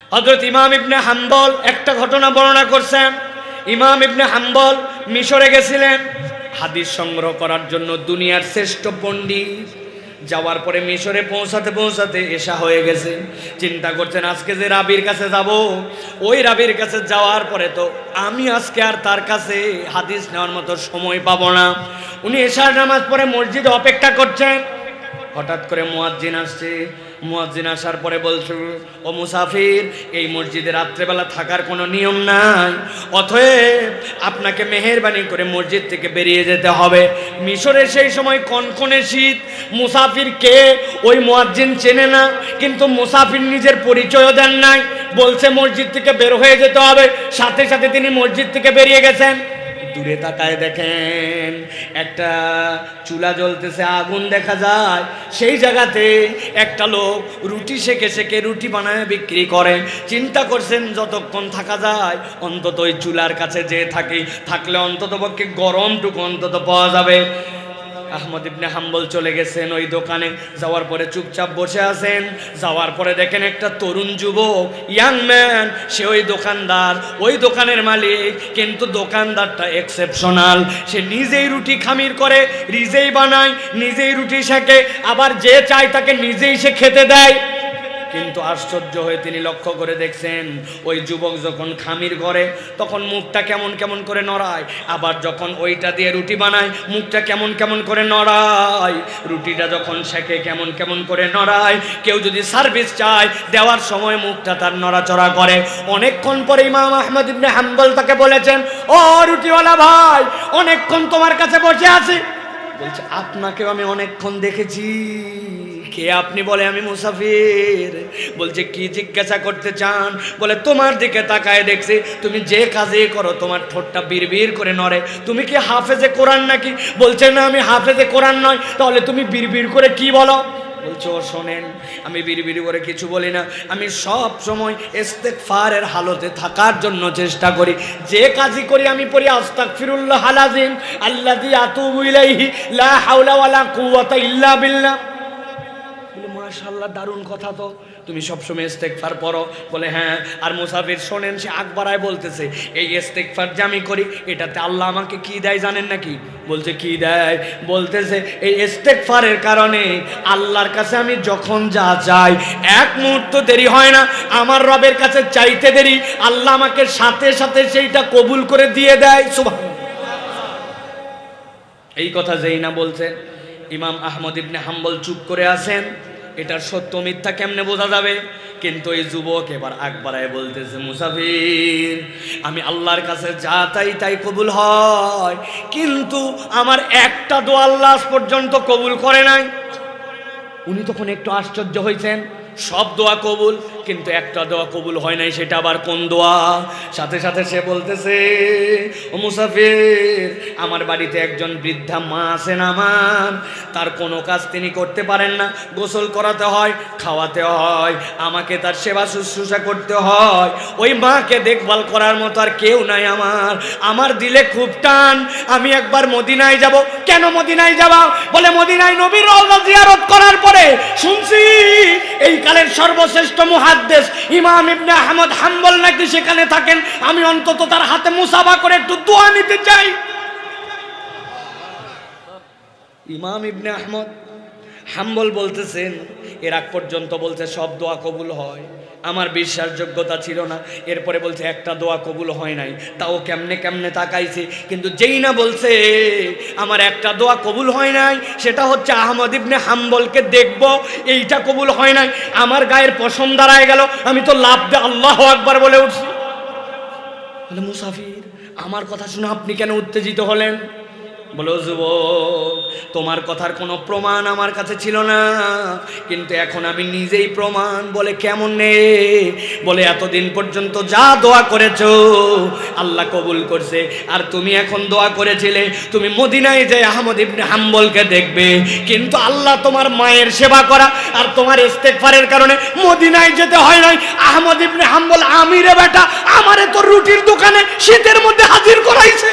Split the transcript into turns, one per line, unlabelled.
হযরত ইমাম ইবনে হাম্বল একটা ঘটনা বর্ণনা করছেন। ইমাম ইবনে হাম্বল মিশরে গেছিলেন হাদিস সংগ্রহ করার জন্য, দুনিয়ার শ্রেষ্ঠ পণ্ডিত। যাওয়ার পরে মিশরে পৌঁছাতে পৌঁছাতে এশা হয়ে গেছে। চিন্তা করছেন আজকে যে রাবির কাছে যাব, ওই রাবির কাছে যাওয়ার পরে তো আমি আজকে আর তার কাছে হাদিস নেওয়ার মতো সময় পাবো না। উনি এশার নামাজ পড়ে মসজিদে অপেক্ষা করছেন। হঠাৎ করে মুয়াজ্জিন আসছে। মুয়াজ্জিন আসার পরে বলছে, ও মুসাফির, এই মসজিদে রাত্রেবেলা থাকার কোনো নিয়ম নাই, অতএব আপনাকে মেহেরবানি করে মসজিদ থেকে বেরিয়ে যেতে হবে। মিশরে সেই সময় কনকনে শীত। মুসাফির কে ওই মুয়াজ্জিন চেনে না, কিন্তু মুসাফির নিজের পরিচয়ও দেন নাই, বলছে মসজিদ থেকে বের হয়ে যেতে হবে। সাথে সাথে তিনি মসজিদ থেকে বেরিয়ে গেছেন। দূরে তাকায় দেখেন একটা চুলা জ্বলতেছে, আগুন দেখা যায়। সেই জায়গাতে একটা লোক রুটি সেকে সেকে রুটি বানায় বিক্রি করে। চিন্তা করছেন যতক্ষণ থাকা যায় অন্তত ওই চুলার কাছে যেয়ে থাকলে অন্তত পক্ষে গরমটুকু অন্তত পাওয়া যাবে। আহমদ ইবনে হাম্বল চলে গেছেন ওই দোকানে। যাওয়ার পরে চুপচাপ বসে আছেন। যাওয়ার পরে দেখেন একটা তরুণ যুবক, ইয়াং ম্যান, সে ওই দোকানদার, ওই দোকানের মালিক। কিন্তু দোকানদারটা এক্সেপশনাল। সে নিজেই রুটি খামির করে, নিজেই বানায়, নিজেই রুটি সেকে, আবার যে চায় তাকে নিজেই সে খেতে দেয়। কিন্তু আশ্চর্য হয়ে তিনি লক্ষ্য করে দেখছেন ওই যুবক যখন খামির করে তখন মুখটা কেমন কেমন করে নড়ায়, আবার যখন ওইটা দিয়ে রুটি বানায় মুখটা কেমন কেমন করে নড়ায়, রুটিটা যখন সেকে কেমন কেমন করে নড়ায়। কেউ যদি সার্ভিস চায় দেওয়ার সময় মুখটা তার নড়াচড়া করে। অনেকক্ষণ পরে ইমাম আহমদ ইবনে হাম্বল তাকে বলেছেন, ও রুটিওয়ালা ভাই, অনেকক্ষণ তোমার কাছে বসে আছি। বলছে, আপনাকেও আমি অনেকক্ষণ দেখেছি। কে আপনি? বলে, আমি মুসাফির। বলছে, কি জিজ্ঞাসা করতে চান? বলে, তোমার দিকে তাকায় দেখছি তুমি যে কাজে করো তোমার ঠোঁটটা বিড়বিড় করে নড়ে। তুমি কি হাফেজে কোরআন নাকি? বলছে, না, আমি হাফেজে কোরআন নয়। তাহলে তুমি বিড়বিড় করে কি বলো? বলছে, ও শোনেন, আমি বিড়বিড় করে কিছু বলি না, আমি সব সময় ইস্তেগফারের হালতে থাকার জন্য চেষ্টা করি। যে কাজই করি আমি পড়ি আস্তাগফিরুল্লাহাল আযীম আল্লাযী আতুবু ইলাইহি লা হাওলা ওয়ালা কুওয়াতা ইল্লা বিল্লাহ। বলে, মাশাআল্লাহ, দারুণ কথা তো, তুমি সবসময় ইস্তেগফার পড়ো? বলে, হ্যাঁ। আর মুসাফির শোনেন, সে আকবরায় বলতেছে, এই ইস্তেগফার যে আমি করি এটাতে আল্লাহ আমাকে কি দেয় জানেন নাকি? বলছে, কি দেয়? বলতেছে, এই ইস্তেগফারের কারণে আল্লাহর কাছে আমি যখন যা চাই এক মুহূর্ত দেরি হয় না। আমার রবের কাছে চাইতে দেরি, আল্লাহ আমাকে সাথে সাথে সেইটা কবুল করে দিয়ে দেয়। সুবহানাল্লাহ। এই কথা যেই না বলছেন, ইমাম আহমদ ইবনে হাম্বল চুপ করে আছেন। এটার সত্য মিথ্যা কেমনে বোঝা যাবে? কিন্তু এই যুবক এবার আকবরায় বলতেছে, মুসাফির, আমি আল্লাহর কাছে যা চাই তাই কবুল হয়, কিন্তু আমার একটা দোয়া আল্লাহ আজ পর্যন্ত কবুল করে নাই। উনি তখন একটু আশ্চর্য হয়েছেন। সব দোয়া কবুল, কিন্তু একটা দোয়া কবুল হয় নাই। সেটা আবার কোন দোয়া? সাথে সাথে সে বলতেছে, ও মুসাফির, আমার বাড়িতে একজন বৃদ্ধা মা আছেন আমার, তার কোনো কাজ তিনি করতে পারেন না। গোসল করাতে হয়, খাওয়াতে হয়, আমাকে তার সেবা শুশ্রূষা করতে হয়। ওই মাকে দেখভাল করার মতো আর কেউ নাই আমার দিলে খুব টান, আমি একবার মদিনায় যাব। কেন মদিনায় যাবা? বলে, মদিনায় নবীর রওজা জিয়ারত করার পরে শুনছি এই কালের সর্বশ্রেষ্ঠ মুহাদ্দিস ইমাম ইবনে আহমদ হাম্বল নাকি সেখানে থাকেন। আমি অন্তত তার হাতে মুসাফা করে একটু দোয়া নিতে চাই। ইমাম ইবনে আহমদ হাম্বল বলতেছেন, এর আগ পর্যন্ত বলছে সব দোয়া কবুল হয়, আমার বিশ্বাসযোগ্যতা ছিল না। এরপরে বলছে একটা দোয়া কবুল হয় নাই, তাও কেমনে কেমনে তাকাইছে। কিন্তু যেই না বলছে আমার একটা দোয়া কবুল হয় নাই, সেটা হচ্ছে আহমদ ইবনে হাম্বলকে দেখব, এইটা কবুল হয় নাই, আমার গায়ের পশম দাঁড়ায় গেল। আমি তো লাভ দে আল্লাহু আকবার বলে উঠছি। বলে, মুসাফির, আমার কথা শুনে আপনি কেন উত্তেজিত হলেন? বলো, যুবক, তোমার কথার কোনো প্রমাণ আমার কাছে ছিল না, কিন্তু এখন আমি নিজেই প্রমাণ। বলে, কেমন নে? বলে, এতদিন পর্যন্ত যা দোয়া করেছো আল্লাহ কবুল করছে। আর তুমি এখন দোয়া করেছিলে তুমি মদিনায় যাই আহমদ ইবনে হাম্বলকে দেখবে, কিন্তু আল্লাহ তোমার মায়ের সেবা করা আর তোমার ইস্তেগফারের কারণে মদিনায় যেতে হয় নাই। আহমদ ইবনে হাম্বল আমিরে বেটা, আমারে তো রুটির দোকানে শীতের মধ্যে হাজির করাইছে।